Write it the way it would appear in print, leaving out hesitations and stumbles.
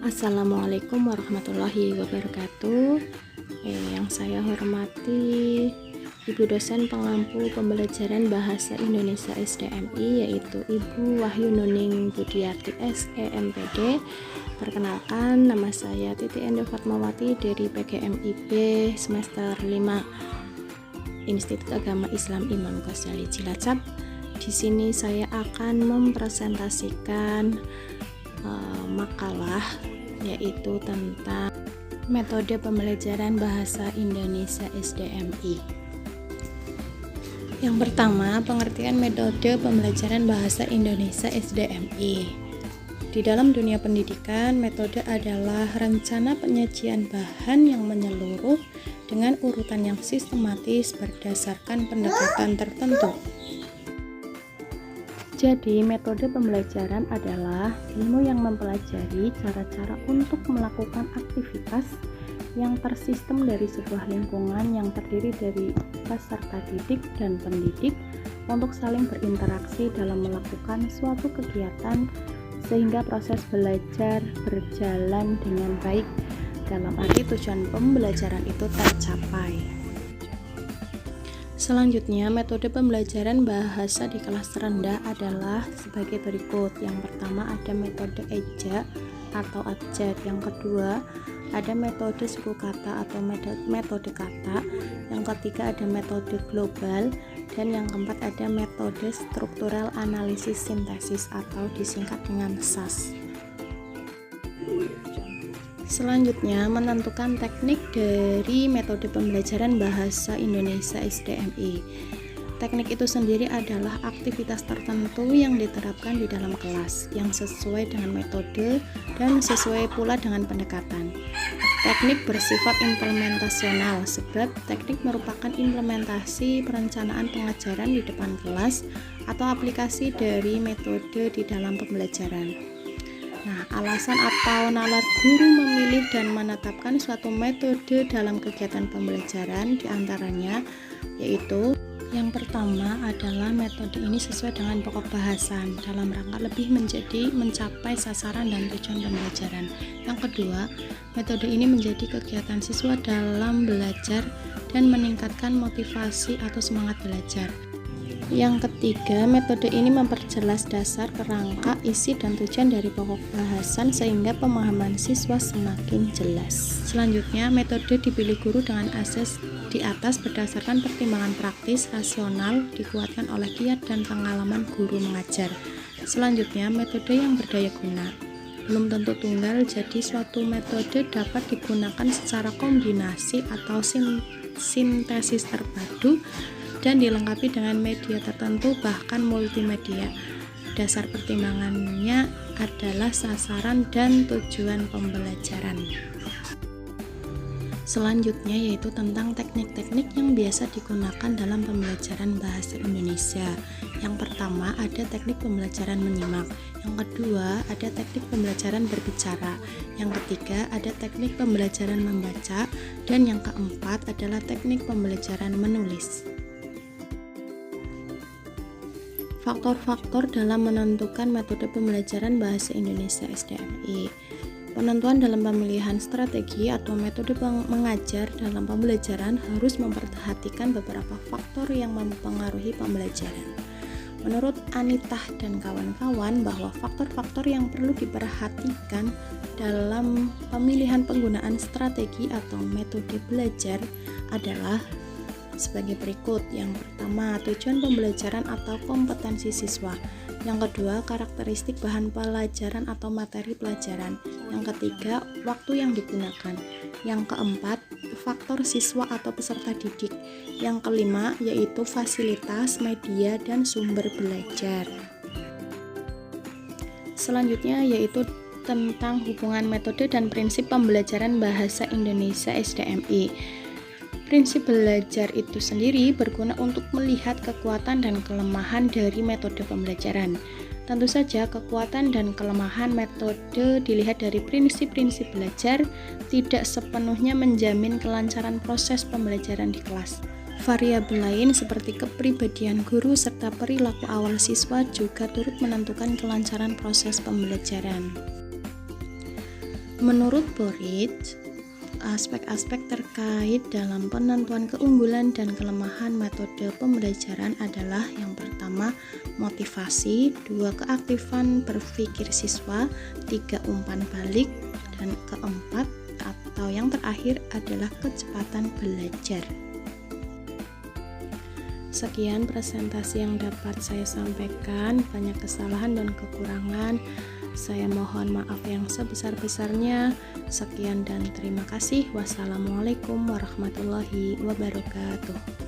Assalamualaikum warahmatullahi wabarakatuh. Yang saya hormati Ibu dosen pengampu pembelajaran bahasa Indonesia SDMI, yaitu Ibu Wahyu Nuning Budiarti SEMPD. Perkenalkan, nama saya Titi Endo Fatmawati dari PGMIB semester 5 Institut Agama Islam Imam Ghazali Cilacap. Di sini saya akan mempresentasikan makalah, yaitu tentang metode pembelajaran bahasa Indonesia SDMI. Yang pertama, pengertian metode pembelajaran bahasa Indonesia SDMI. Di dalam dunia pendidikan, metode adalah rencana penyajian bahan yang menyeluruh dengan urutan yang sistematis berdasarkan pendekatan tertentu. Jadi, metode pembelajaran adalah ilmu yang mempelajari cara-cara untuk melakukan aktivitas yang tersistem dari sebuah lingkungan yang terdiri dari peserta didik dan pendidik untuk saling berinteraksi dalam melakukan suatu kegiatan sehingga proses belajar berjalan dengan baik, dalam arti tujuan pembelajaran itu tercapai. Selanjutnya, metode pembelajaran bahasa di kelas rendah adalah sebagai berikut. Yang pertama ada metode eja atau abjad. Yang kedua ada metode suku kata atau metode kata. Yang ketiga ada metode global. Dan yang keempat ada metode struktural analisis sintesis atau disingkat dengan SAS. Selanjutnya, menentukan teknik dari metode pembelajaran bahasa Indonesia SDMI. Teknik itu sendiri adalah aktivitas tertentu yang diterapkan di dalam kelas yang sesuai dengan metode dan sesuai pula dengan pendekatan. Teknik bersifat implementasional sebab teknik merupakan implementasi perencanaan pengajaran di depan kelas atau aplikasi dari metode di dalam pembelajaran. Nah, alasan atau nalar guru memilih dan menetapkan suatu metode dalam kegiatan pembelajaran diantaranya yaitu yang pertama adalah metode ini sesuai dengan pokok bahasan dalam rangka lebih mencapai sasaran dan tujuan pembelajaran. Yang kedua, metode ini menjadi kegiatan siswa dalam belajar dan meningkatkan motivasi atau semangat belajar. Yang ketiga, metode ini memperjelas dasar, kerangka, isi, dan tujuan dari pokok bahasan sehingga pemahaman siswa semakin jelas. Selanjutnya, metode dipilih guru dengan asas di atas berdasarkan pertimbangan praktis, rasional, dikuatkan oleh kiat dan pengalaman guru mengajar. Selanjutnya, metode yang berdaya guna. Belum tentu tunggal, jadi suatu metode dapat digunakan secara kombinasi atau sintesis terpadu dan dilengkapi dengan media tertentu bahkan multimedia. Dasar pertimbangannya adalah sasaran dan tujuan pembelajaran. Selanjutnya yaitu tentang teknik-teknik yang biasa digunakan dalam pembelajaran bahasa Indonesia. Yang pertama ada teknik pembelajaran menyimak. Yang kedua ada teknik pembelajaran berbicara. Yang ketiga ada teknik pembelajaran membaca. Dan yang keempat adalah teknik pembelajaran menulis. Faktor-faktor dalam menentukan metode pembelajaran bahasa Indonesia SDMI. Penentuan dalam pemilihan strategi atau metode mengajar dalam pembelajaran harus memperhatikan beberapa faktor yang mempengaruhi pembelajaran. Menurut Anitah dan kawan-kawan bahwa faktor-faktor yang perlu diperhatikan dalam pemilihan penggunaan strategi atau metode belajar adalah sebagai berikut. Yang pertama, tujuan pembelajaran atau kompetensi siswa. Yang kedua, karakteristik bahan pelajaran atau materi pelajaran. Yang ketiga, waktu yang digunakan. Yang keempat, faktor siswa atau peserta didik. Yang kelima, yaitu fasilitas, media, dan sumber belajar. Selanjutnya yaitu tentang hubungan metode dan prinsip pembelajaran bahasa Indonesia SDMI. Prinsip belajar itu sendiri berguna untuk melihat kekuatan dan kelemahan dari metode pembelajaran. Tentu saja kekuatan dan kelemahan metode dilihat dari prinsip-prinsip belajar tidak sepenuhnya menjamin kelancaran proses pembelajaran di kelas. Variabel lain seperti kepribadian guru serta perilaku awal siswa juga turut menentukan kelancaran proses pembelajaran. Menurut Boris, aspek-aspek terkait dalam penentuan keunggulan dan kelemahan metode pembelajaran adalah yang pertama, motivasi, 2, keaktifan berpikir siswa, 3, umpan balik, dan keempat atau yang terakhir adalah kecepatan belajar. Sekian presentasi yang dapat saya sampaikan, banyak kesalahan dan kekurangan. Saya mohon maaf yang sebesar-besarnya. Sekian dan terima kasih. Wassalamualaikum warahmatullahi wabarakatuh.